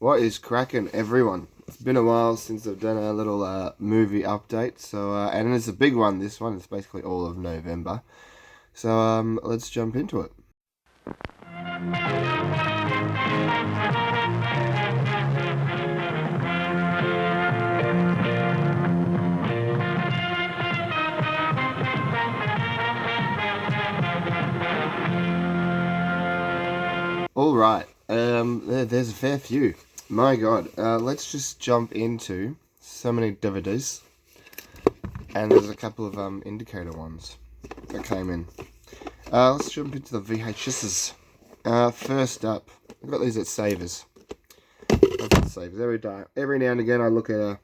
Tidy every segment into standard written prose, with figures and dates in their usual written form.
What is cracking, everyone? It's been a while since I've done a little movie update, so and it's a big one. This one, it's basically all of November. So let's jump into it. All right. There's a fair few. My God. Let's just jump into so many DVDs, and there's a couple of indicator ones that came in. Let's jump into the VHSs. First up, I've got these at Savers. Every now and again, I look at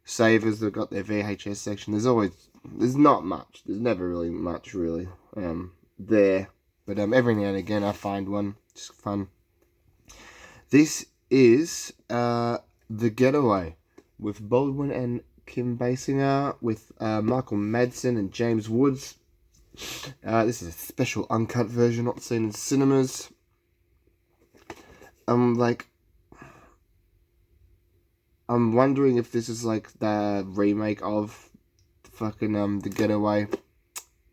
Savers. They've got their VHS section. There's not much. There's never really much there. But every now and again, I find one. Just fun. This is The Getaway with Baldwin and Kim Basinger, with Michael Madsen and James Woods. This is a special uncut version, not seen in cinemas. I'm wondering if this is like the remake of fucking The Getaway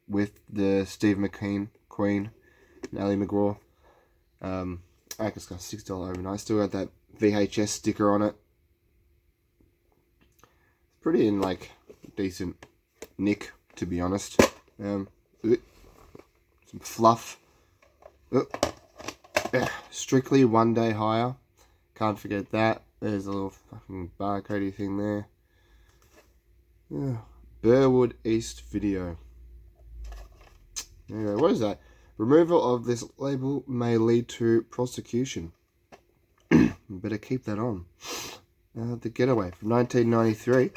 with the Steve McQueen Queen and Ali McGraw. I think it's got a $6 overnight. Still got that VHS sticker on it. It's pretty in like decent nick, to be honest. Some fluff. Strictly 1 day hire. Can't forget that. There's a little fucking barcodey thing there. Burwood East Video. Anyway, what is that? Removal of this label may lead to prosecution. Better keep that on. The Getaway from 1993.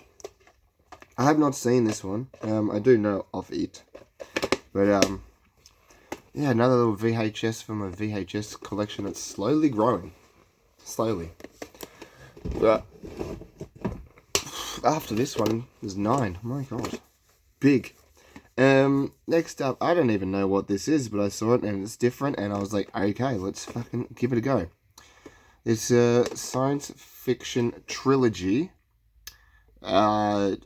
I have not seen this one. I do know of it. But, yeah, another little VHS from a VHS collection that's slowly growing. Slowly. But after this one, there's 9. My God. Big. Next up, I don't even know what this is, but I saw it and it's different, and I was like, okay, let's fucking give it a go. It's a science fiction trilogy. Gonna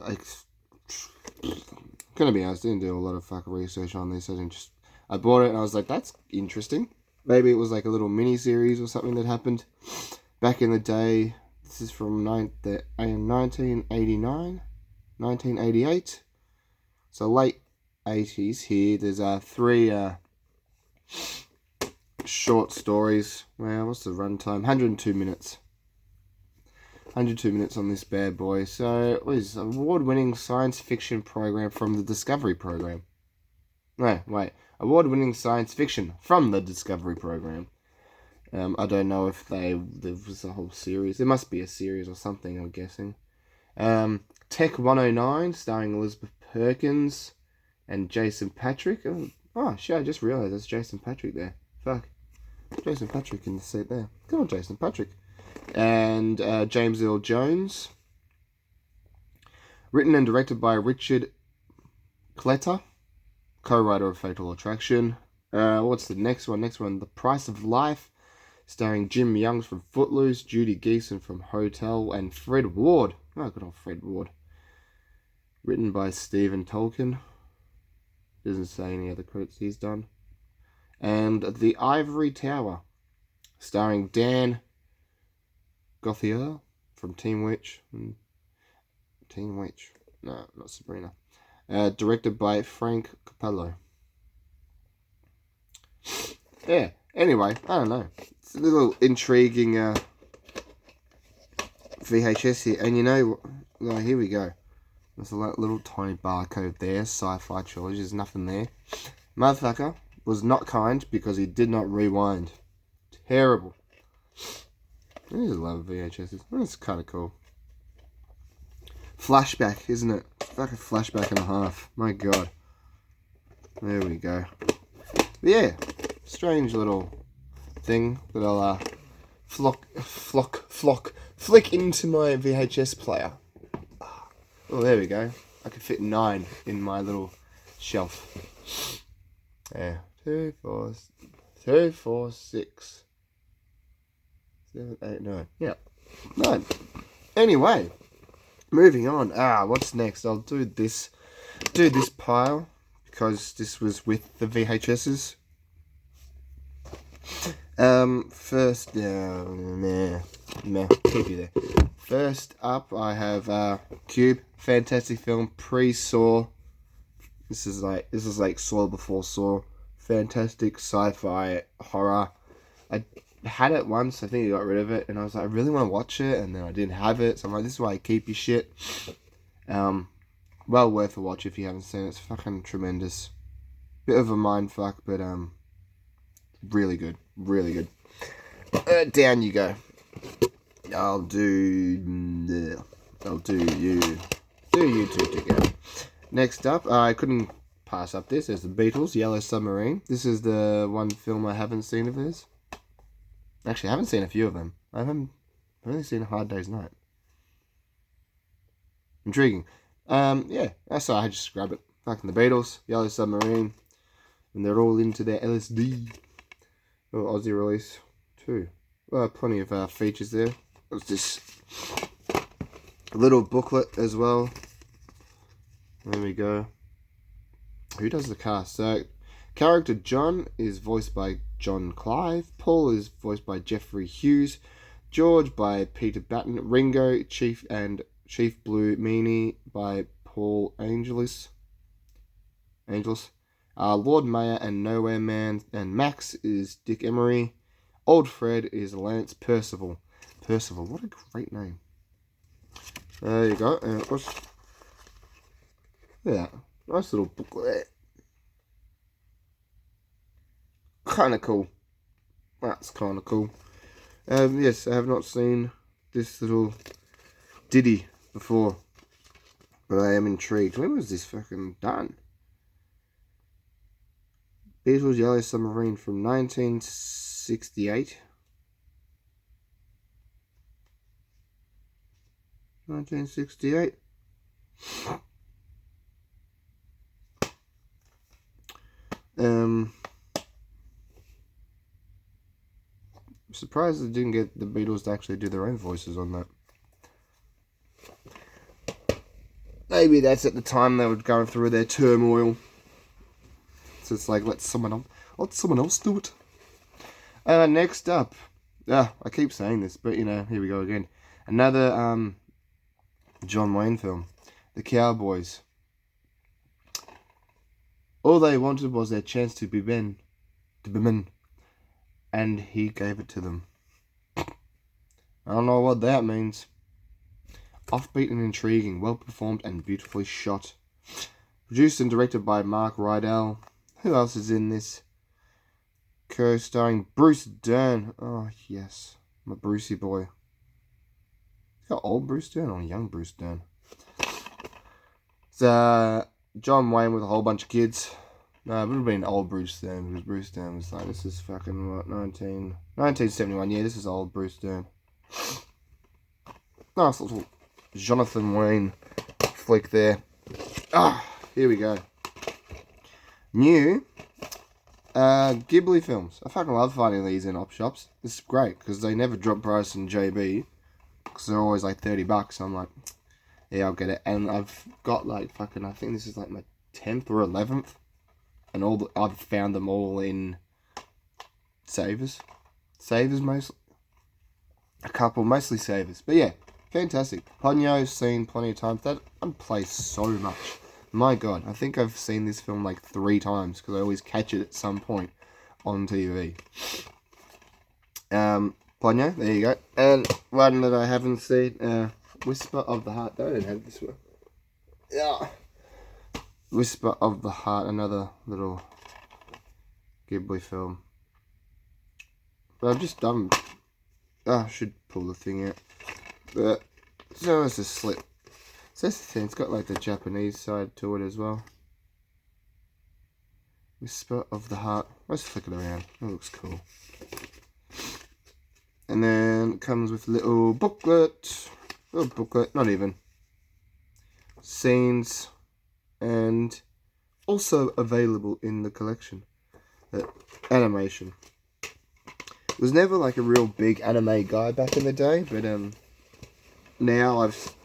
be honest, I didn't do a lot of fucking research on this. I bought it and I was like, that's interesting. Maybe it was like a little mini series or something that happened back in the day. This is from 1989, 1988. So late 80s here. There's 3 short stories. Well, what's the runtime? 102 minutes. 102 minutes on this bad boy. So it was an award-winning science fiction program from the Discovery Program. No, wait. Award-winning science fiction from the Discovery Program. I don't know if there was a whole series. There must be a series or something, I'm guessing. Tech 109, starring Elizabeth Perkins and Jason Patrick. Oh shit, I just realised there's Jason Patrick there. Fuck. Jason Patrick in the seat there. Come on, Jason Patrick. And James Earl Jones. Written and directed by Richard Kletter, co-writer of Fatal Attraction. What's the next one? Next one, The Price of Life, starring Jim Youngs from Footloose, Judy Geeson from Hotel, and Fred Ward. Oh, good old Fred Ward. Written by Stephen Tolkien. Doesn't say any other credits he's done. And The Ivory Tower, starring Dan Gauthier from Teen Witch. No, not Sabrina. Directed by Frank Capello. Yeah, anyway, I don't know. It's a little intriguing VHS here. And you know, here we go. There's a little tiny barcode there. Sci-Fi Trilogy. There's nothing there. Motherfucker was not kind because he did not rewind. Terrible. I just love VHSs. That's kind of cool. Flashback, isn't it? It's like a flashback and a half. My God. There we go. But yeah. Strange little thing that I'll flick into my VHS player. Oh, there we go. I could fit 9 in my little shelf. Yeah. 2, 4, 6, 7, 8, 9. Yeah, 9. Anyway, moving on. What's next? I'll do this pile because this was with the VHSs. First, keep you there. First up, I have Cube, fantastic film, pre-Saw. This is like Saw before Saw. Fantastic sci-fi horror. I had it once, I think I got rid of it, and I was like, I really want to watch it, and then I didn't have it, so I'm like, this is why I keep your shit. Well worth a watch if you haven't seen it. It's fucking tremendous. Bit of a mind fuck, but really good. Really good. Down you go. I'll do you. Do you two together. Next up, I couldn't pass up this. There's the Beatles, Yellow Submarine. This is the one film I haven't seen of theirs. Actually, I haven't seen a few of them. I've only seen A Hard Day's Night. Intriguing. Yeah, that's all. I just grab it. Fucking the Beatles, Yellow Submarine, and they're all into their LSD. Oh, Aussie release too. Well, plenty of features there. There's this little booklet as well. There we go. Who does the cast? So, character John is voiced by John Clive. Paul is voiced by Jeffrey Hughes. George by Peter Batten. Ringo, Chief Blue Meanie by Paul Angelis. Lord Mayor and Nowhere Man and Max is Dick Emery. Old Fred is Lance Percival. Percival, what a great name. There you go. Yeah, nice little booklet. Kind of cool. That's kind of cool. Yes, I have not seen this little ditty before, but I am intrigued. When was this fucking done? Beatles Yellow Submarine from 1968. 1968. I'm surprised they didn't get the Beatles to actually do their own voices on that. Maybe that's at the time they were going through their turmoil. So it's like, let someone else do it. Next up, I keep saying this, but here we go again. Another John Wayne film, The Cowboys. All they wanted was their chance to be men, and he gave it to them. I don't know what that means. Offbeat and intriguing, well performed and beautifully shot. Produced and directed by Mark Rydell. Who else is in this? Co-starring Bruce Dern. Oh, yes. My Brucey boy. Is that old Bruce Dern or young Bruce Dern? It's John Wayne with a whole bunch of kids. No, it would have been old Bruce Dern, because Bruce Dern was like, this is fucking, what, 1971. Yeah, this is old Bruce Dern. Nice little Jonathan Wayne flick there. Here we go. New Ghibli films. I fucking love finding these in op shops. It's great because they never drop price in JB because they're always like $30. I'm like, yeah, I'll get it. And I've got like fucking, I think this is like my 10th or 11th, and I've found them all in Savers mostly. A couple, mostly Savers, but yeah, fantastic. Ponyo's seen plenty of times. That one plays so much. My God, I think I've seen this film like 3 times because I always catch it at some point on TV. Ponyo, there you go. And one that I haven't seen, Whisper of the Heart. I don't have this one. Yeah. Whisper of the Heart, another little Ghibli film. But I've just done. I should pull the thing out. But so it's a slip. So that's the thing, it's got like the Japanese side to it as well. Whisper of the Heart. Let's flick it around. That looks cool. And then it comes with a little booklet. Not even. Scenes. And also available in the collection. Animation. Was never like a real big anime guy back in the day, but now I've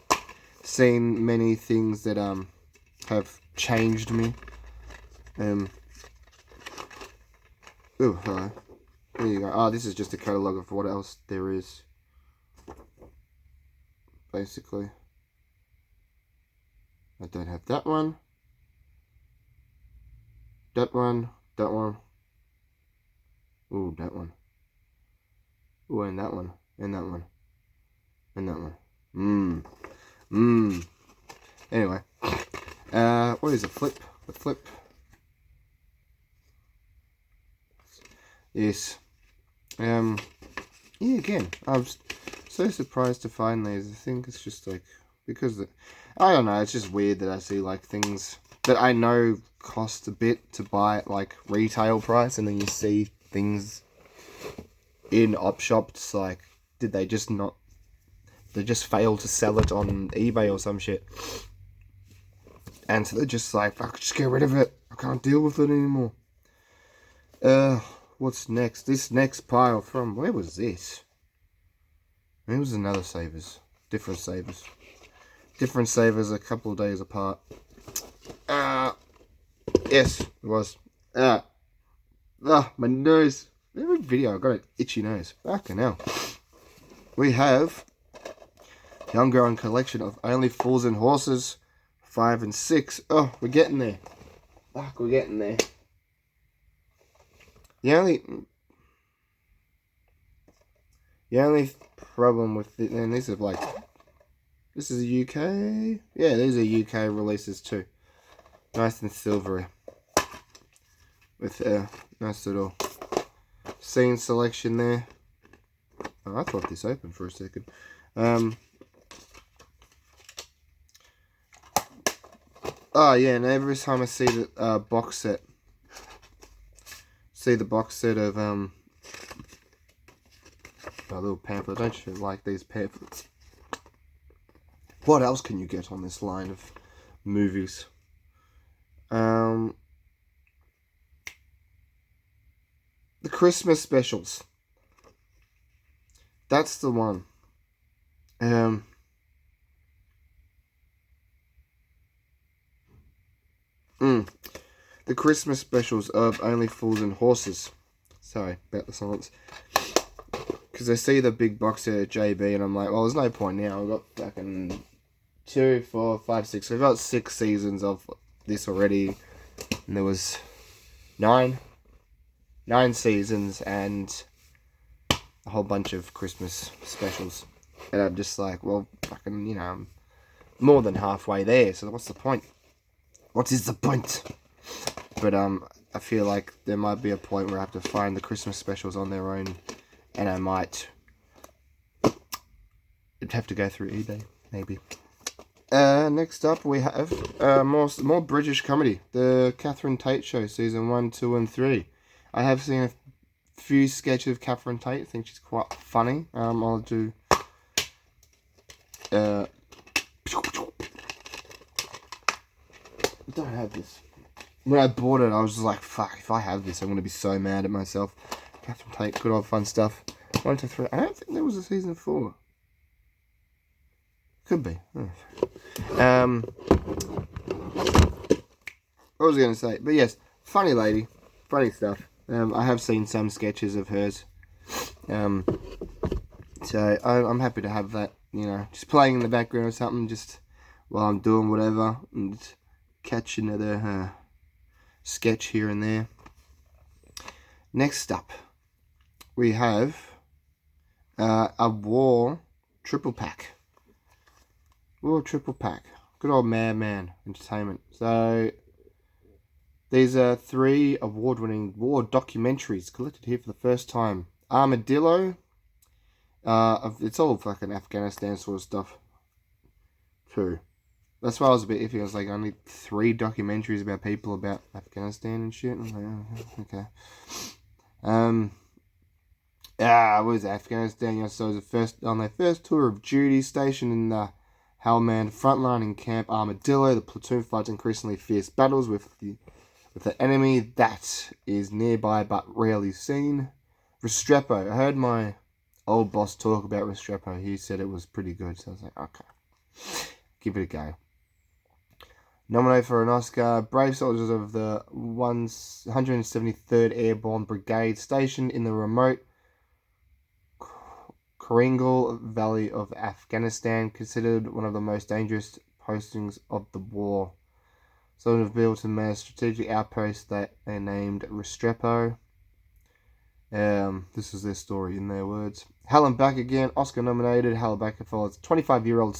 seen many things that have changed me. Oh, hello. There you go. Oh, this is just a catalogue of what else there is. Basically. I don't have that one. That one. That one. Ooh, that one. Ooh, and that one. And that one. And that one. Anyway. What is a flip? A flip. Yes. Yeah, again, I was so surprised to find these. I think it's just like, because I don't know, it's just weird that I see like things that I know cost a bit to buy at like retail price, and then you see things in op shops like, did they just not, they just fail to sell it on eBay or some shit, and so they're just like, fuck, just get rid of it, I can't deal with it anymore. What's next? This next pile from, where was this? It was another Savers. Different Savers. Different Savers a couple of days apart. Yes, it was. My nose. Every video I got an itchy nose. Fucking hell. We have the ongoing collection of Only Fools and Horses 5 and 6. Oh, we're getting there. Fuck, we're getting there. The only problem with it, and these are like, this is a UK, yeah, these are UK releases too. Nice and silvery, with a nice little scene selection there. Oh, I thought this opened for a second. Oh yeah, and every time I see the box set. See the box set of a little pamphlet. Don't you like these pamphlets? What else can you get on this line of movies? The Christmas specials. That's the one. The Christmas specials of Only Fools and Horses. Sorry about the silence. Because I see the big box set at JB and I'm like, well, there's no point now. I've got fucking 2, 4, 5, 6. We've got 6 seasons of this already. And there was 9 seasons and a whole bunch of Christmas specials. And I'm just like, well, fucking, you know, I'm more than halfway there. So what's the point? What is the point? But I feel like there might be a point where I have to find the Christmas specials on their own, and I might have to go through eBay, maybe. Next up we have more British comedy. The Catherine Tate Show, season 1, 2, and 3. I have seen a few sketches of Catherine Tate. I think she's quite funny. I'll do. I don't have this. When I bought it, I was just like, fuck, if I have this, I'm going to be so mad at myself. Catherine Tate, good old fun stuff. 1 to 3. I don't think there was a season 4. Could be. Oh. What was I going to say? But yes, funny lady. Funny stuff. I have seen some sketches of hers. So I'm happy to have that, you know, just playing in the background or something, just while I'm doing whatever, and catch another sketch here and there. Next up, we have a War triple pack. War triple pack. Good old Man Entertainment. So these are 3 award-winning war documentaries collected here for the first time. Armadillo. It's all fucking Afghanistan sort of stuff too. That's why I was a bit iffy. I was like, only 3 documentaries about people about Afghanistan and shit. I was like, oh, okay. What was Afghanistan? Yeah, so it was on their first tour of duty, stationed in the Helmand frontline in Camp Armadillo. The platoon fights increasingly fierce battles with the enemy that is nearby but rarely seen. Restrepo. I heard my old boss talk about Restrepo. He said it was pretty good, so I was like, okay, give it a go. Nominated for an Oscar, brave soldiers of the 173rd Airborne Brigade stationed in the remote Karingal Valley of Afghanistan, considered one of the most dangerous postings of the war. So they've built a strategic outpost that they named Restrepo. This is their story in their words. Helen back again, Oscar nominated. Helen Baker follows 25-year-old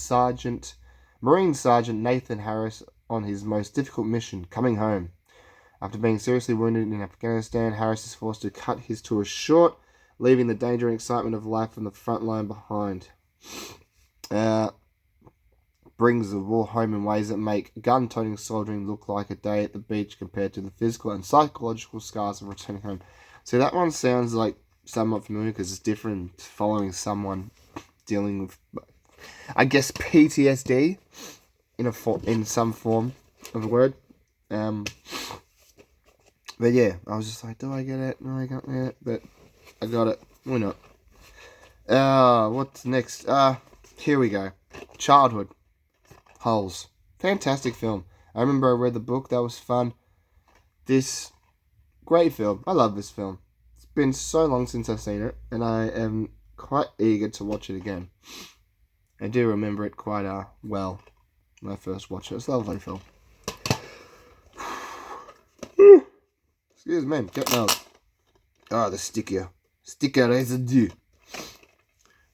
Marine Sergeant Nathan Harris on his most difficult mission, coming home. After being seriously wounded in Afghanistan, Harris is forced to cut his tour short, leaving the danger and excitement of life on the front line behind. Brings the war home in ways that make gun-toting soldiering look like a day at the beach compared to the physical and psychological scars of returning home. So that one sounds like somewhat familiar because it's different following someone dealing with, I guess, PTSD in some form of a word. But yeah, I was just like, do I get it? No, I got it. But I got it. Why not? What's next? Here we go. Childhood. Holes. Fantastic film. I remember I read the book. That was fun. This great film. I love this film. It's been so long since I've seen it, and I am quite eager to watch it again. I do remember it quite well when I first watched it. It's a lovely film. Excuse me, get nailed. The sticker residue.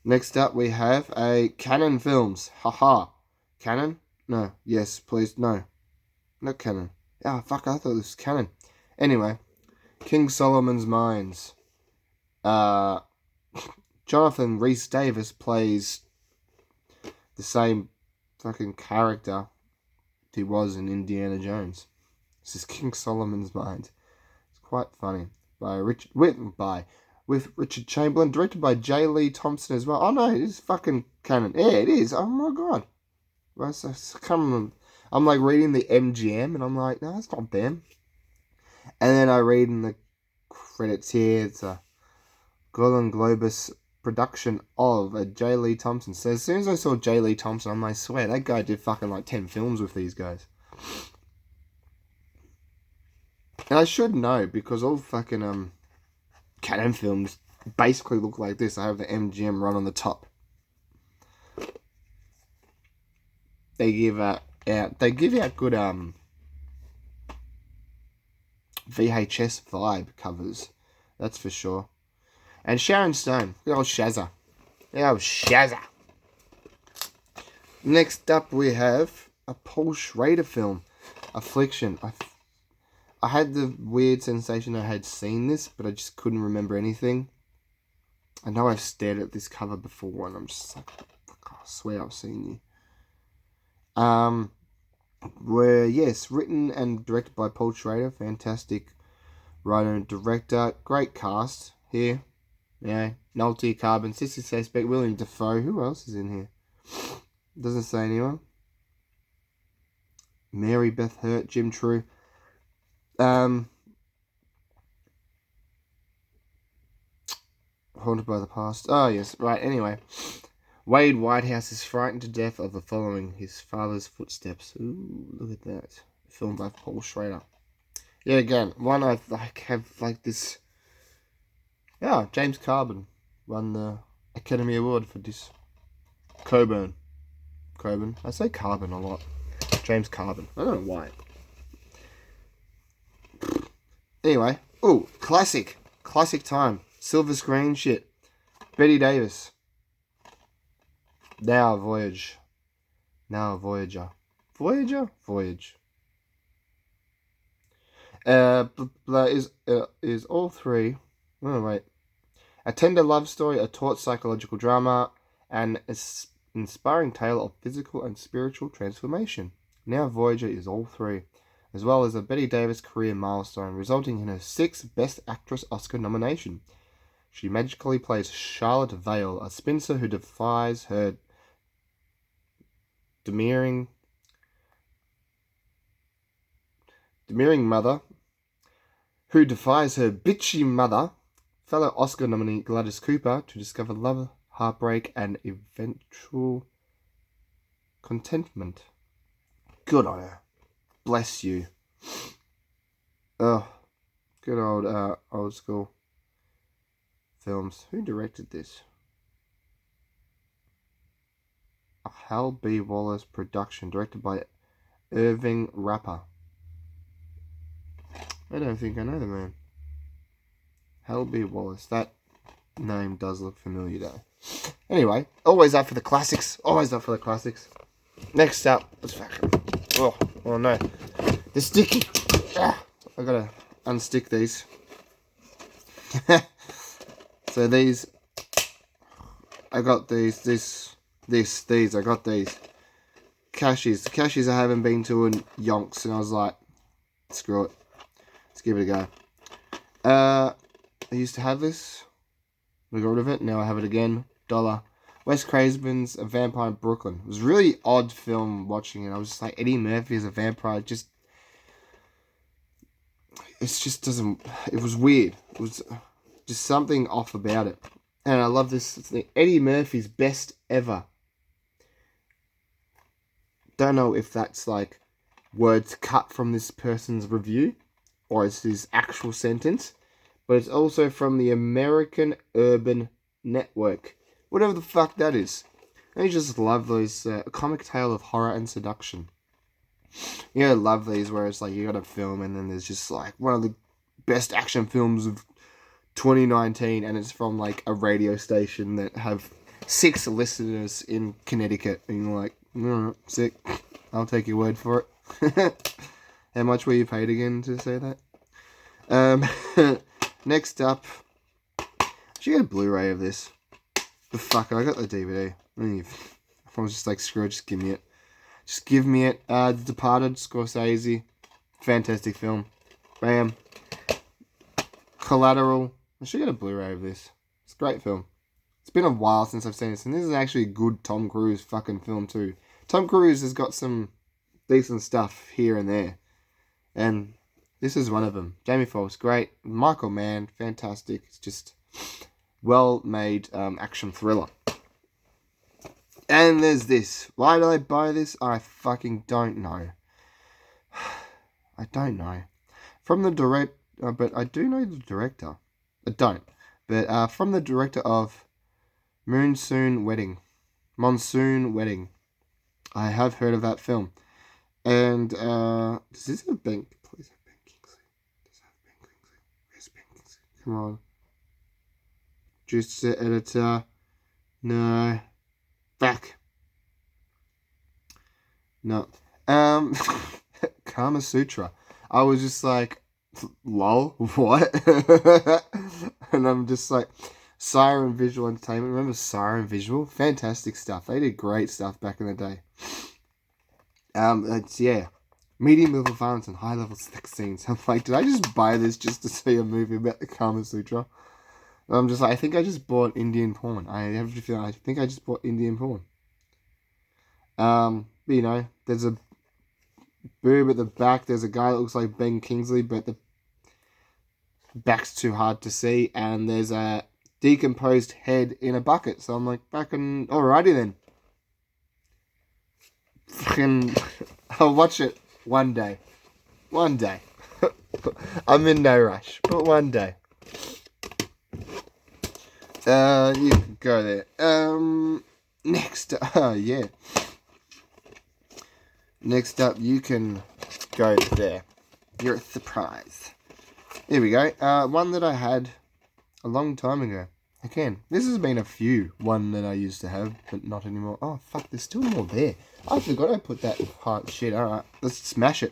Next up we have a Canon Films. Haha. Canon? No. Yes, please. No. Not Canon. Fuck, I thought it was Canon. Anyway. King Solomon's Mines. Jonathan Rhys Davis plays the same fucking character he was in Indiana Jones. This is King Solomon's Mines. It's quite funny. With Richard Chamberlain, directed by J. Lee Thompson as well. Oh no, it is fucking canon. Yeah, it is. Oh my god. I'm like reading the MGM and I'm like, no, it's not them. And then I read in the credits here, it's a Golden Globus production of J. Lee Thompson. So as soon as I saw J. Lee Thompson, I'm like, I swear, that guy did fucking like 10 films with these guys. And I should know, because all fucking Canon films basically look like this. I have the MGM right on the top. They give out good VHS vibe covers, that's for sure. And Sharon Stone, the old Shazza. Next up we have a Paul Schrader film, Affliction. I had the weird sensation I had seen this, but I just couldn't remember anything. I know I've stared at this cover before, and I'm just like, I swear I've seen you. Written and directed by Paul Schrader, fantastic writer and director, great cast here. Yeah, Nolte, Carbon, Sissy Spacek, William Dafoe. Who else is in here? Doesn't say anyone. Mary Beth Hurt, Jim True. Haunted by the Past. Oh, yes. Right, anyway. Wade Whitehouse is frightened to death of the following his father's footsteps. Ooh, look at that. Filmed by Paul Schrader. Yeah, again, one I have like this. Yeah, James Carbon won the Academy Award for this. Coburn. I say Carbon a lot. James Carbon. I don't know why. Anyway, classic time, silver screen shit. Betty Davis. Now Voyage. Now Voyager. Voyage. Is all three. Oh wait. A tender love story, a taut psychological drama, and an inspiring tale of physical and spiritual transformation. Now Voyager is all three, as well as a Betty Davis career milestone, resulting in her 6th Best Actress Oscar nomination. She magically plays Charlotte Vale, a spinster who defies her demurring mother, bitchy mother, fellow Oscar nominee Gladys Cooper to discover love, heartbreak, and eventual contentment. Good on her. Bless you. Oh, good old school films. Who directed this? A Hal B. Wallace production, directed by Irving Rapper. I don't think I know the man. Hal B. Wallace. That name does look familiar though. Anyway, always up for the classics. Always up for the classics. Next up, let's fucking. Oh no, they're sticky. I gotta unstick these. So these, I got these. I got these. Cashies. The cashies I haven't been to in yonks, and I was like, screw it. Let's give it a go. I used to have this. We got rid of it. Now I have it again. $1. Wes Craven's A Vampire in Brooklyn. It was a really odd film watching it. I was just like, Eddie Murphy as a vampire. It just doesn't. It was weird. It was just something off about it. And I love this. It's Eddie Murphy's best ever. Don't know if that's like words cut from this person's review or it's his actual sentence, but it's also from the American Urban Network, whatever the fuck that is. I just love those comic tale of horror and seduction. You know, I love these where it's like you got a film and then there's just like one of the best action films of 2019 and it's from like a radio station that have 6 listeners in Connecticut and you're like, sick. I'll take your word for it. How much were you paid again to say that? Next up, I should get a Blu-ray of this. The fuck, I got the DVD. I was just like, screw it, just give me it. Just give me it. The Departed, Scorsese. Fantastic film. Bam. Collateral. I should get a Blu-ray of this. It's a great film. It's been a while since I've seen this, and this is actually a good Tom Cruise fucking film too. Tom Cruise has got some decent stuff here and there, and this is one of them. Jamie Foxx, great. Michael Mann, fantastic. It's just well-made action thriller. And there's this. Why did I buy this? I fucking don't know. I don't know. From the but I do know the director. I don't. But from the director of Monsoon Wedding. I have heard of that film. And, does this have Ben... Please have Ben Kingsley. Does it have Ben Kingsley? Where's Ben Kingsley? Come on. Producer, editor. No. Back. No. Kama Sutra. I was just like, lol, what? And I'm just like... Siren Visual Entertainment. Remember Siren Visual? Fantastic stuff. They did great stuff back in the day. It's, yeah. Medium level violence and high level sex scenes. I'm like, did I just buy this just to see a movie about the Kama Sutra? And I'm just like, I think I just bought Indian porn. I think I just bought Indian porn. You know, there's a boob at the back. There's a guy that looks like Ben Kingsley, but the back's too hard to see. And there's a decomposed head in a bucket. So I'm like, fucking, alrighty then. Fucking, I'll watch it one day. One day. I'm in no rush, but one day. You can go there. Next, yeah. Next up, you can go there. You're a surprise. Here we go. One that I had a long time ago. Again, this has been a few. One that I used to have, but not anymore. Oh, fuck, there's still more there. I forgot I put that part. Shit, alright. Let's smash it.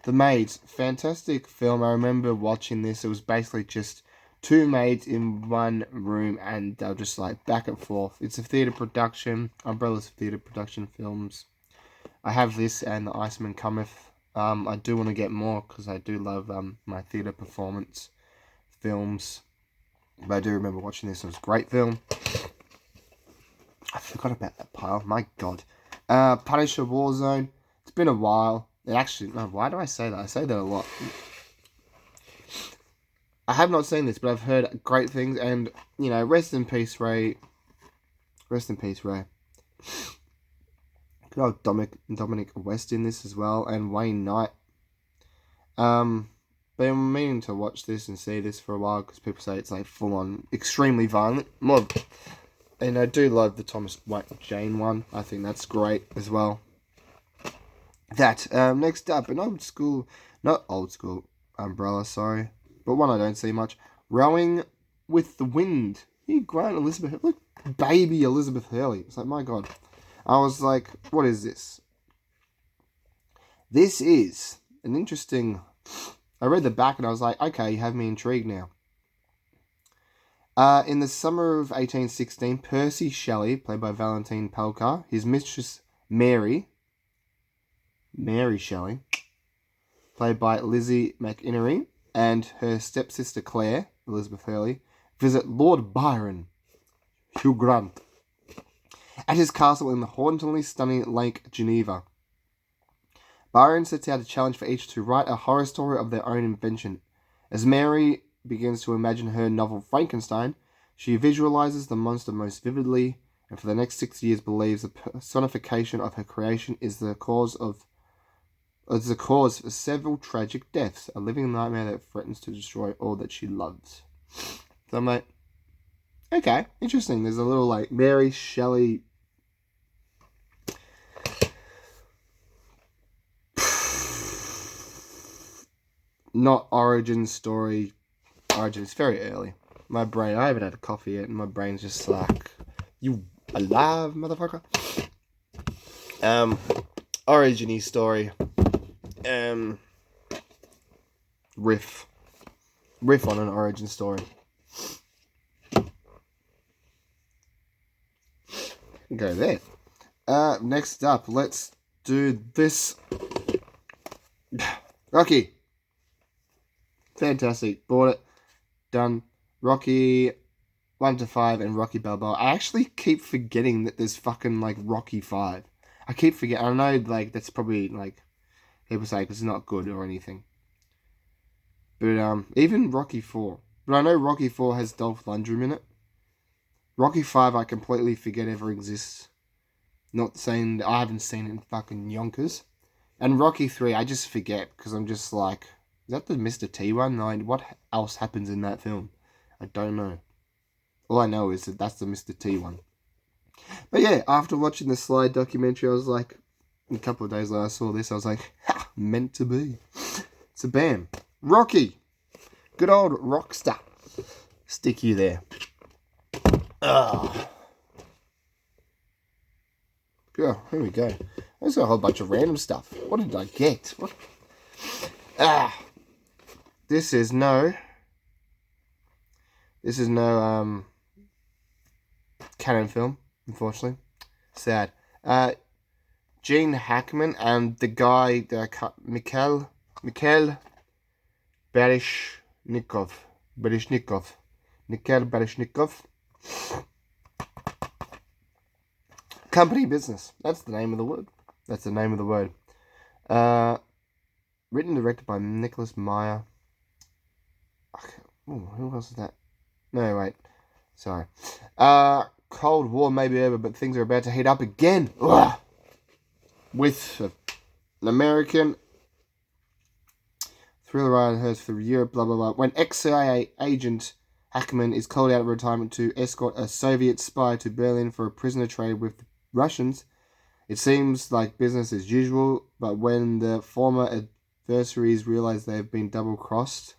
The Maids. Fantastic film. I remember watching this. It was basically just 2 maids in one room, and they'll just like back and forth. It's a theatre production. Umbrella's theatre production films. I have this and The Iceman Cometh. I do want to get more because I do love my theatre performance films. But I do remember watching this. It was a great film. I forgot about that pile. My God. Punisher Warzone. It's been a while. It actually... No, why do I say that? I say that a lot. I have not seen this, but I've heard great things, and, you know, rest in peace, Ray. Rest in peace, Ray. Good old Dominic West in this as well, and Wayne Knight. Been meaning to watch this and see this for a while, because people say it's like full-on, extremely violent. And I do love the Thomas Jane one. I think that's great as well. Next up, an not old school umbrella, sorry, but one I don't see much. Rowing with the Wind. You Grant Elizabeth, look, baby Elizabeth Hurley. It's like, my God. I was like, what is this? This is an interesting... I read the back and I was like, okay, you have me intrigued now. In the summer of 1816, Percy Shelley, played by Valentine Pelkar, his mistress Mary Shelley, played by Lizzie McInerney, and her stepsister Claire, Elizabeth Hurley, visit Lord Byron, Hugh Grant, at his castle in the hauntingly stunning Lake Geneva. Byron sets out a challenge for each to write a horror story of their own invention. As Mary begins to imagine her novel Frankenstein, she visualizes the monster most vividly, and for the next 6 years believes the personification of her creation is the cause for several tragic deaths, a living nightmare that threatens to destroy all that she loves. So I'm like, okay, interesting. There's a little like Mary Shelley not origin story. Origin, it's very early. My brain, I haven't had a coffee yet, and my brain's just like, you alive, motherfucker? Origin-y story. Riff on an origin story. Go there. Next up, let's do this. Rocky. Fantastic. Bought it. Done. Rocky 1 to 5 and Rocky Balboa. I actually keep forgetting that there's fucking like Rocky 5. I keep forgetting. I know like that's probably like people say because it's not good or anything. But even Rocky 4. But I know Rocky 4 has Dolph Lundgren in it. Rocky 5 I completely forget ever exists. Not saying that I haven't seen it in fucking yonkers. And Rocky 3 I just forget because I'm just like, is that the Mr. T one? Like, what else happens in that film? I don't know. All I know is that that's the Mr. T one. But yeah, after watching the Slide documentary, I was like, a couple of days later I saw this, I was like, ha, meant to be. So bam. Rocky. Good old Rockstar. Stick you there. Ugh. Yeah, here we go. There's a whole bunch of random stuff. What did I get? What? This is no canon film, unfortunately. Sad. Gene Hackman and the guy, Mikhail Baryshnikov. Company business. That's the name of the word. Written and directed by Nicholas Meyer. Ooh, who else is that? No, wait. Sorry. Cold War may be over, but things are about to heat up again. Ugh. With an American thriller writer heard through Europe, blah, blah, blah. When ex-CIA agent Hackman is called out of retirement to escort a Soviet spy to Berlin for a prisoner trade with the Russians, it seems like business as usual, but when the former adversaries realize they have been double-crossed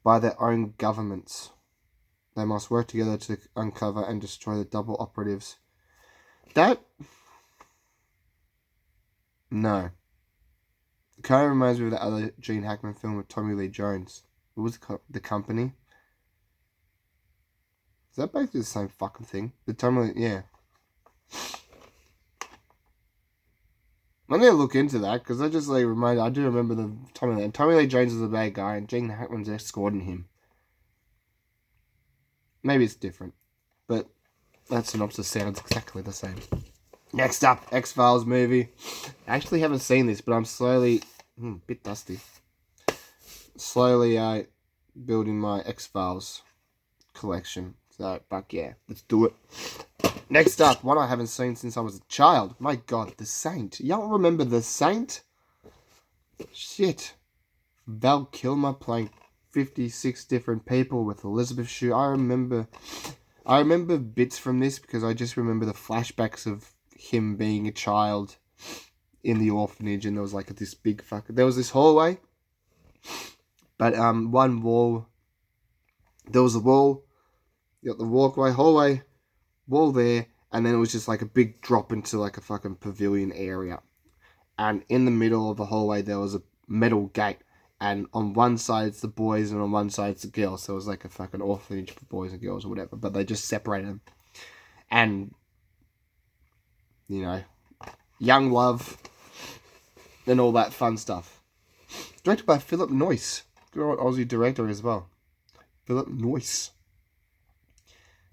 by their own governments, they must work together to uncover and destroy the double operatives. No. It kind of reminds me of the other Gene Hackman film with Tommy Lee Jones. What was the company? Is that basically the same fucking thing? Yeah. I need to look into that because I just like I do remember the Tommy Lee. And Tommy Lee Jones is a bad guy, and Gene Hackman's escorting him. Maybe it's different, but that synopsis sounds exactly the same. Next up, X-Files movie. I actually haven't seen this, but I'm slowly bit dusty. Slowly building my X-Files collection. So, fuck yeah, let's do it. Next up, one I haven't seen since I was a child. My God, The Saint. Y'all remember The Saint? Shit. Val Kilmer playing 56 different people with Elizabeth Shue. I remember bits from this because I just remember the flashbacks of him being a child in the orphanage, and there was like this big there was this hallway, but one wall, there was a wall, you got the walkway, hallway, wall there, and then it was just like a big drop into like a fucking pavilion area, and in the middle of the hallway there was a metal gate, and on one side it's the boys and on one side it's the girls, so it was like a fucking orphanage for boys and girls or whatever, but they just separated them, and you know, young love and all that fun stuff. Directed by Philip Noyce, good old Aussie director as well, Philip Noyce.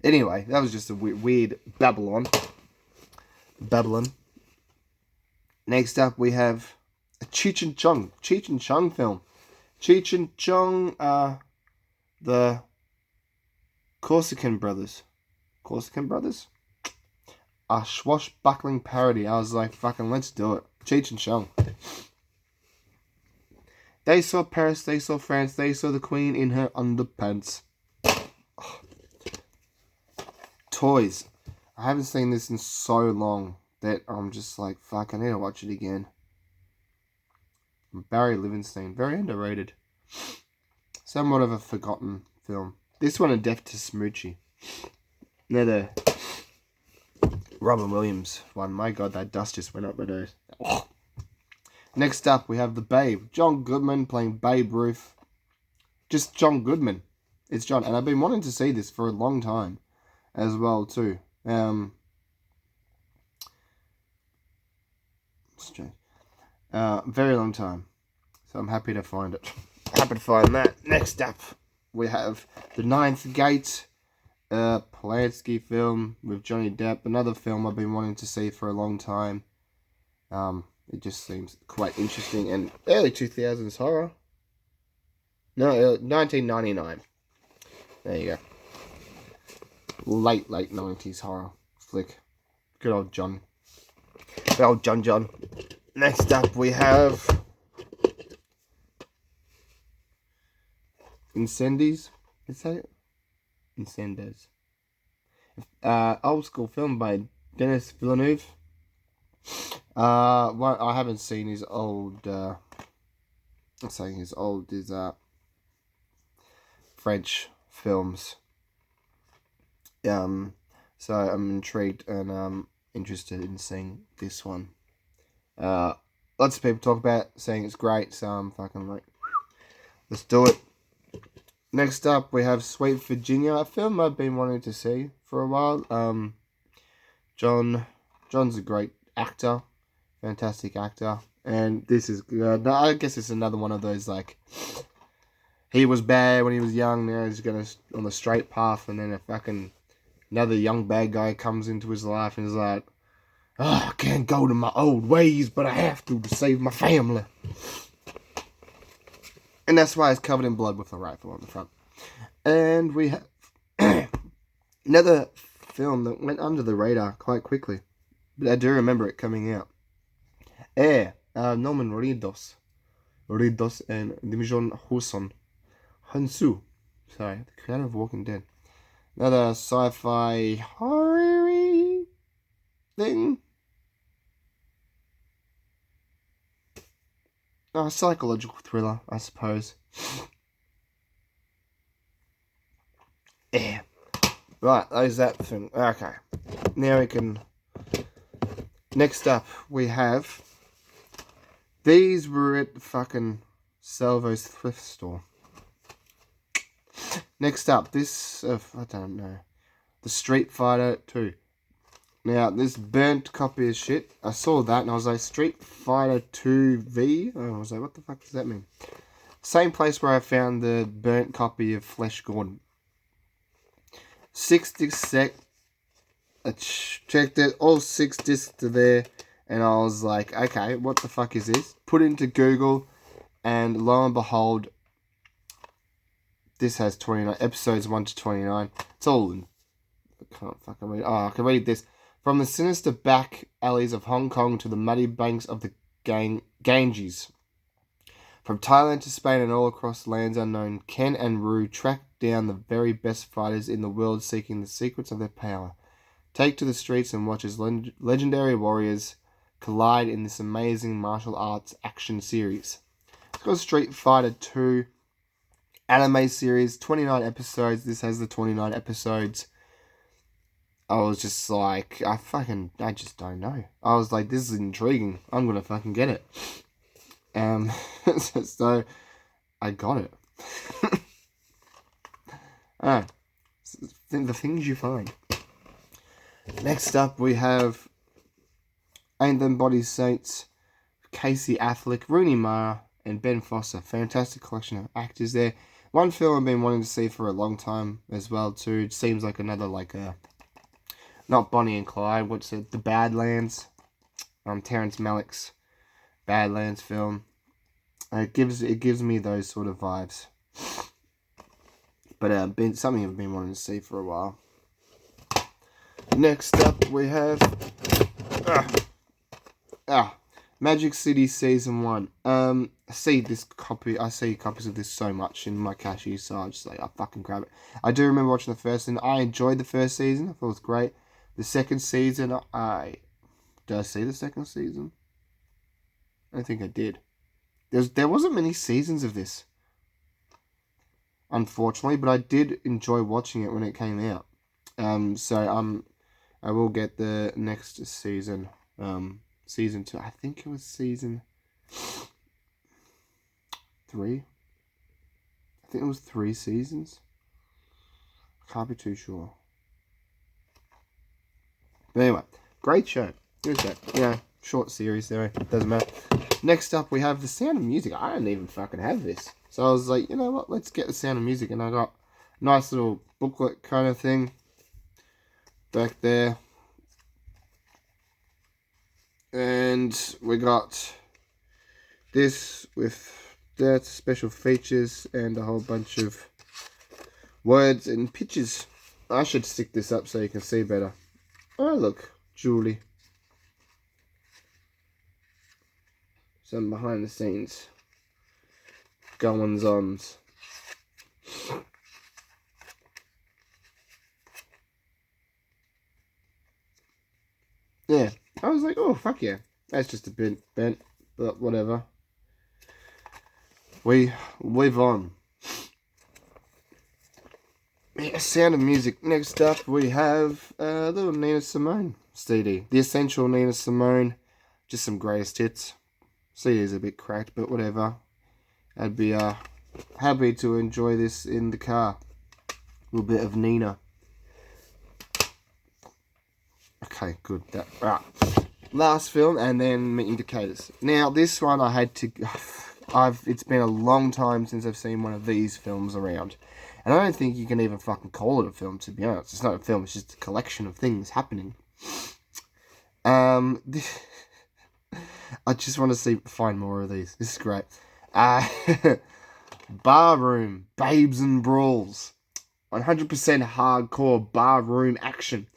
Anyway, that was just a weird Babylon. Next up, we have a Cheech and Chong film. Cheech and Chong are the Corsican brothers. A swashbuckling parody. I was like, fucking, let's do it. Cheech and Chong. They saw Paris, they saw France, they saw the Queen in her underpants. Oh. Toys. I haven't seen this in so long that I'm just like, fuck, I need to watch it again. Barry Levinstein, very underrated. Somewhat of a forgotten film. This one, A Death to Smoochie. Another Robin Williams one. My God, that dust just went up my nose. Oh. Next up, we have The Babe. John Goodman playing Babe Ruth. Just John Goodman. It's John. And I've been wanting to see this for a long time as well, too. Very long time. So I'm happy to find it. Happy to find that. Next up, we have The Ninth Gate. Polanski film with Johnny Depp. Another film I've been wanting to see for a long time. It just seems quite interesting. And early 2000s horror. No, 1999. There you go. Late 90s horror flick. Good old John. Good old John. Next up we have Incendies. Is that it? Incendies. Old school film by Denis Villeneuve. Well, I haven't seen his old. I'm saying his old is French films. So I'm intrigued and interested in seeing this one. Lots of people talk about it, saying it's great, so I'm fucking like, let's do it. Next up, we have Sweet Virginia, a film I've been wanting to see for a while. John's a great actor, fantastic actor, and this is good. I guess it's another one of those, like, he was bad when he was young, now he's going on the straight path, and then another young bad guy comes into his life and is like, oh, I can't go to my old ways, but I have to save my family. And that's why he's covered in blood with a rifle on the front. And we have another film that went under the radar quite quickly, but I do remember it coming out. Norman Reedus and Dimijon Hansu. Sorry, the creator of Walking Dead. Another sci-fi horror thing. Psychological thriller, I suppose. Yeah. Right, there's that thing. Okay. Now we can... Next up, we have... These were at the fucking Salvo's thrift store. Next up, this... I don't know. The Street Fighter 2. Now, this burnt copy of shit, I saw that and I was like, Street Fighter 2V? I was like, what the fuck does that mean? Same place where I found the burnt copy of Flash Gordon. 6 disc set. I checked it, all 6 discs are there, and I was like, okay, what the fuck is this? Put it into Google, and lo and behold, This has 29 episodes, 1 to 29. It's all in... I can't fucking read. Oh, I can read this. From the sinister back alleys of Hong Kong to the muddy banks of the Ganges. From Thailand to Spain and all across lands unknown, Ken and Rue track down the very best fighters in the world seeking the secrets of their power. Take to the streets and watch as legendary warriors collide in this amazing martial arts action series. It's got Street Fighter 2 anime series, 29 episodes. This has the 29 episodes. I was just like, I just don't know. I was like, this is intriguing. I'm gonna fucking get it. So I got it. Alright. The things you find. Next up, we have Ain't Them Bodies Saints, Casey Affleck, Rooney Mara, and Ben Foster. Fantastic collection of actors there. One film I've been wanting to see for a long time as well too. It seems like another not Bonnie and Clyde. What's it? The Badlands. Terrence Malick's Badlands film. It gives me those sort of vibes. But something I've been wanting to see for a while. Next up we have Magic City Season 1. I see copies of this so much in my cashies, so I just I fucking grab it. I do remember watching the first season. I enjoyed the first season. I thought it was great. The second season, did I see the second season? I don't think I did. There wasn't many seasons of this, unfortunately, but I did enjoy watching it when it came out. So I will get the next season. Season 2. I think it was season 3. I think it was 3 seasons. I can't be too sure. But anyway, great show. Good show. Short series there. Doesn't matter. Next up, we have The Sound of Music. I didn't even fucking have this. So I was like, you know what? Let's get The Sound of Music. And I got a nice little booklet kind of thing back there. And we got this with that special features and a whole bunch of words and pictures. I should stick this up so you can see better. Oh, look, Julie. Some behind the scenes goings-ons. Yeah, I was like, oh, fuck yeah. That's just a bit bent, but whatever. We live on. Yeah, Sound of Music. Next up, we have a little Nina Simone CD. The Essential Nina Simone. Just some greatest hits. CD is a bit cracked, but whatever. I'd be happy to enjoy this in the car. A little bit of Nina. Okay, good. Right. Last film, and then Meet Indicators. Now, this one I had to... It's been a long time since I've seen one of these films around. And I don't think you can even fucking call it a film, to be honest. It's not a film, it's just a collection of things happening. I just want to find more of these. This is great. Barroom, Babes and Brawls. 100% hardcore barroom action.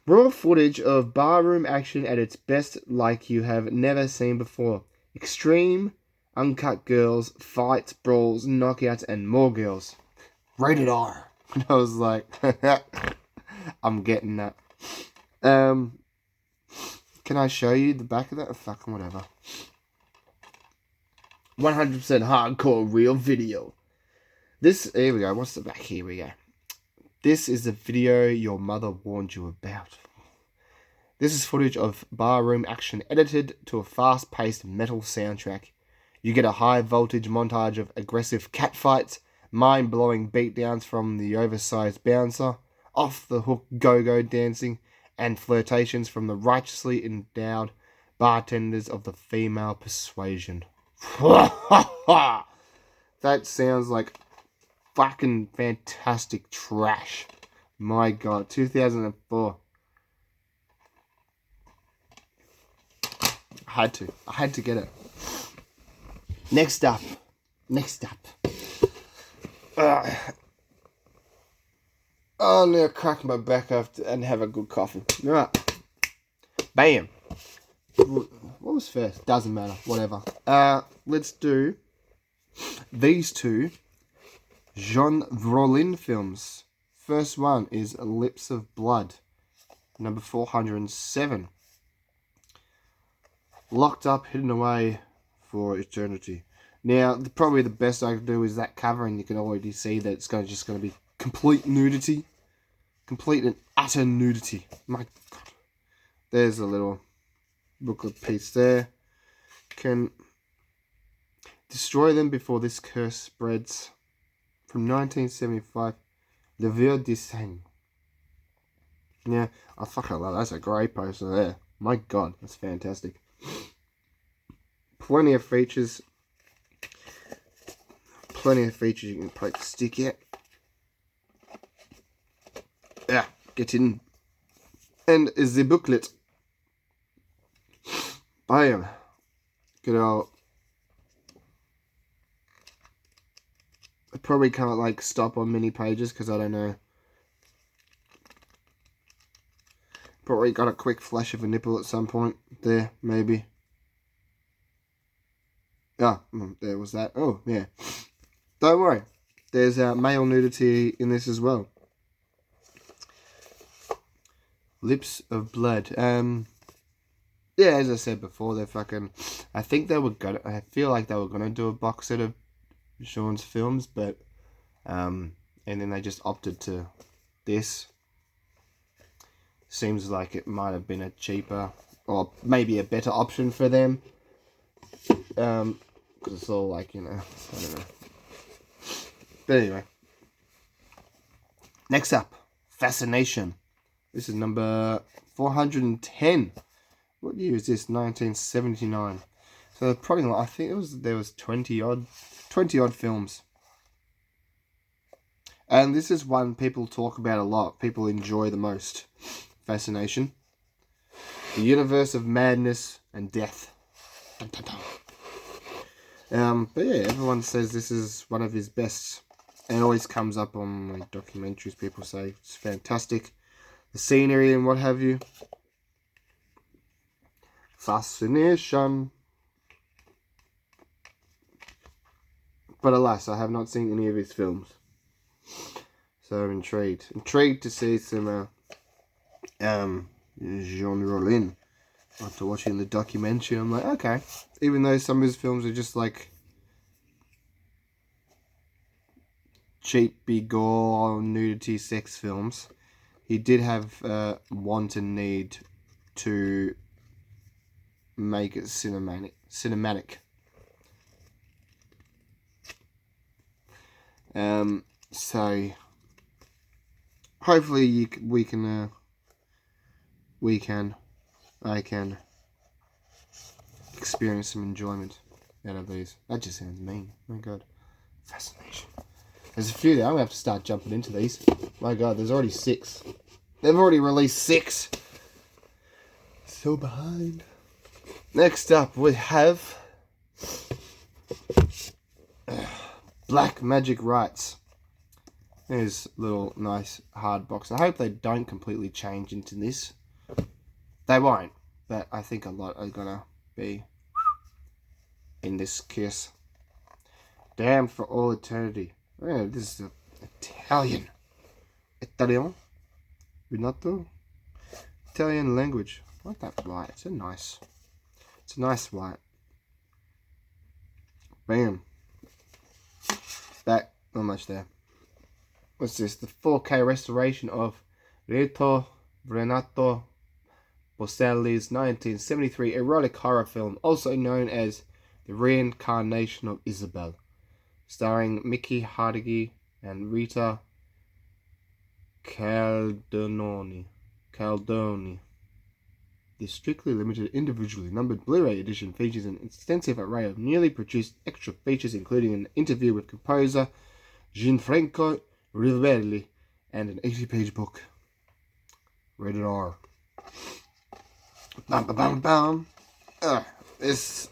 Raw footage of barroom action at its best like you have never seen before. Extreme, uncut girls, fights, brawls, knockouts, and more girls. Rated R. And I was like, I'm getting that. Can I show you the back of that? Oh, fucking whatever. 100% hardcore real video. Here we go. What's the back? Here we go. This is the video your mother warned you about. This is footage of barroom action edited to a fast-paced metal soundtrack. You get a high-voltage montage of aggressive catfights, mind-blowing beatdowns from the oversized bouncer, off-the-hook go-go dancing, and flirtations from the righteously endowed bartenders of the female persuasion. That sounds like fucking fantastic trash. My God, 2004. I had to get it. Next up. I'll now crack my back up and have a good coffee. Right. Bam. What was first? Doesn't matter. Whatever. Let's do these two Jean Brolin films. First one is Lips of Blood, number 407. Locked up, hidden away for eternity. Now, probably the best I can do is that cover, and you can already see that it's just going to be complete nudity. Complete and utter nudity. My God. There's a little booklet piece there. Can destroy them before this curse spreads. From 1975, Le Vieux Dessin. Yeah, I fucking love that. That's a great poster there. My God, that's fantastic. Plenty of features. Plenty of features you can poke the stick at. Yeah, get in. And is the booklet. Bam. Good old. I probably can't like stop on many pages because I don't know. Probably got a quick flash of a nipple at some point there, maybe. Ah, there was that. Oh, yeah. Don't worry. There's male nudity in this as well. Lips of Blood. Yeah, as I said before, they're fucking. I think they were gonna. I feel like they were gonna do a box set of Sean's films, but and then they just opted to this. Seems like it might have been a cheaper or maybe a better option for them. Because it's all like, you know, I don't know. But anyway. Next up, Fascination. This is number 410. What year is this? 1979. So probably, I think there was 20 odd films. And this is one people talk about a lot. People enjoy the most. Fascination. The universe of madness and death. But yeah, everyone says this is one of his best. And it always comes up on like documentaries. People say it's fantastic. The scenery and what have you. Fascination. But alas, I have not seen any of his films. So I'm intrigued. Intrigued to see some Jean Brolin. After watching the documentary, I'm like, okay. Even though some of his films are just like cheap, big gore, nudity, sex films, he did have want and need to make it cinematic. So hopefully I can experience some enjoyment out of these. That just sounds mean. My God. Fascination. There's a few there. I'm going to have to start jumping into these. My God, there's already 6. They've already released 6. So behind. Next up, we have Black Magic Rights. There's a little nice hard box. I hope they don't completely change into this. They won't, but I think a lot are gonna be in this kiss. Damned for all eternity. Oh, this is Italian. Italian? Rinato? Italian language. I like that white. It's a nice white. Bam. Back, not much there. What's this? The 4K restoration of Renato Boselli's 1973 erotic horror film, also known as The Reincarnation of Isabel, starring Mickey Hargitay and Rita Caldoni. The strictly limited individually numbered Blu-ray edition features an extensive array of newly produced extra features, including an interview with composer Gianfranco Rivelli and an 80-page book. Rated R. Bam, bam, bam, bam. That is.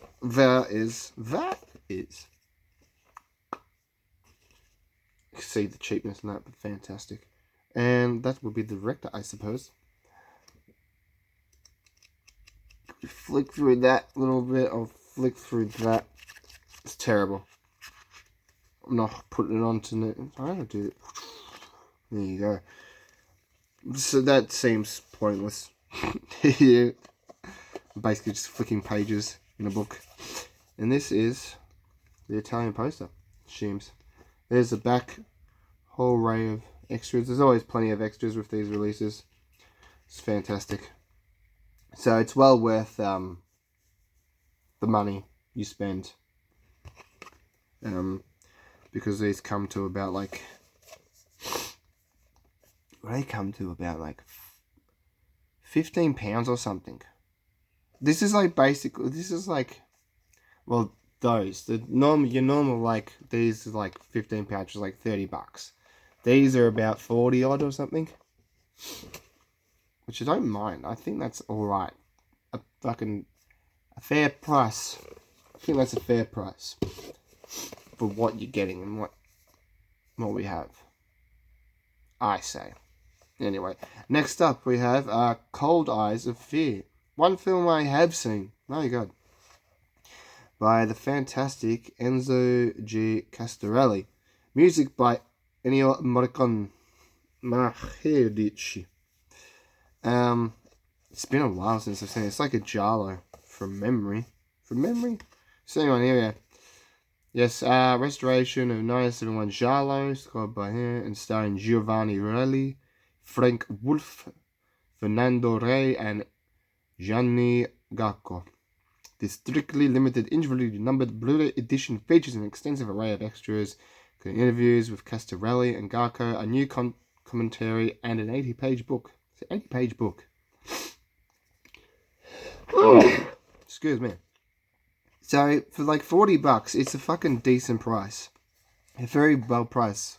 You can see the cheapness in that, but fantastic. And that would be the director, I suppose. Flick through that a little bit. I'll flick through that. It's terrible. I'm not putting it on to... I don't do it. There you go. So that seems pointless. Yeah. Basically just flicking pages in a book. And this is the Italian poster. Assumes. There's the back. Whole array of extras. There's always plenty of extras with these releases. It's fantastic. So it's well worth the money you spend. Because these come to about like... They come to about like £15 or something. This is like basically... This is like... Well, those. Your normal like... These are like £15, which is like $30. These are about 40 odd or something. Which I don't mind. I think that's alright. A fair price. I think that's a fair price. For what you're getting and what we have. I say. Anyway. Next up we have Cold Eyes of Fear. One film I have seen. My God. By the fantastic Enzo G. Castorelli. Music by Ennio Morricone. It's been a while since I've seen it. It's like a giallo from memory. So anyway, here we go. Yes, restoration of 1971 giallo, scored by him and starring Giovanni Rulli, Frank Wolf, Fernando Rey, and Gianni Gacco. The strictly limited, individually numbered Blu-ray edition features an extensive array of extras, including interviews with Castorelli and Gacco, a new commentary, and an 80-page book. It's an 80-page book. Excuse me. So, for like $40, it's a fucking decent price. A very well price.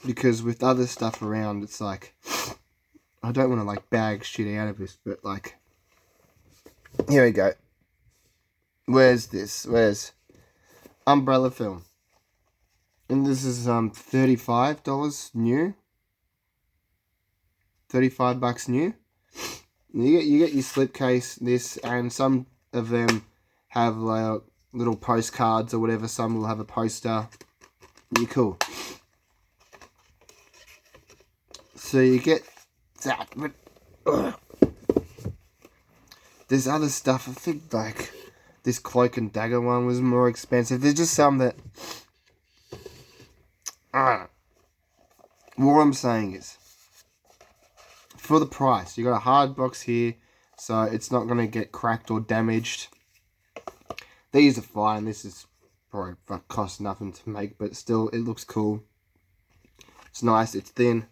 Because with other stuff around, it's like... I don't want to like bag shit out of this, but like... Here we go. Where's this? Where's... Umbrella Film. And this is $35 new. $35 new. You get your slipcase, this, and some of them have like little postcards or whatever. Some will have a poster. You're cool. So you get that, but there's other stuff. I think like this Cloak and Dagger one was more expensive. There's just some that what I'm saying is, for the price, you got a hard box here, so it's not going to get cracked or damaged. These are fine. This is probably cost nothing to make, but still, it looks cool. It's nice. It's thin,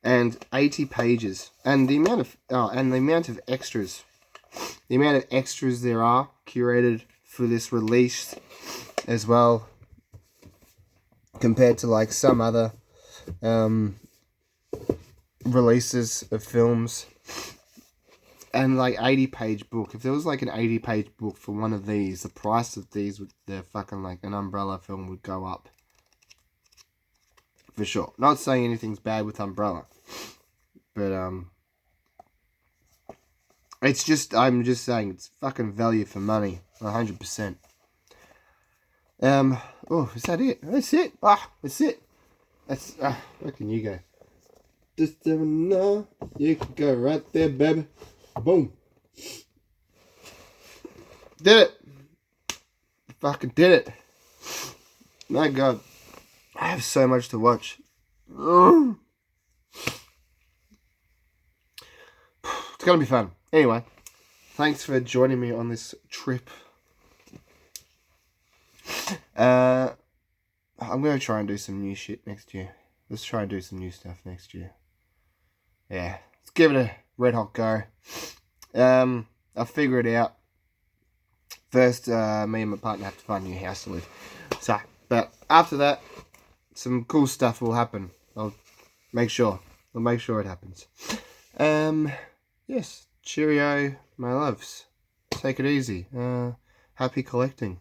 and 80 pages, and the amount of extras, there are curated for this release as well, compared to like some other releases of films. And like 80-page book. If there was like an 80-page book for one of these, the price of these would, they're fucking like an Umbrella film would go up. For sure. Not saying anything's bad with Umbrella. But it's just, I'm just saying it's fucking value for money. 100%. Oh, is that it? That's it. That's it. That's, where can you go? Just know you can go right there, baby. Boom. Did it. Fucking did it. My God. I have so much to watch. It's gonna be fun. Anyway, thanks for joining me on this trip. I'm gonna try and do some new shit next year. Let's try and do some new stuff next year. Yeah, let's give it a red hot go. I'll figure it out. First, me and my partner have to find a new house to live. So, but after that, some cool stuff will happen. I'll make sure it happens. Yes, cheerio, my loves. Take it easy. Happy collecting.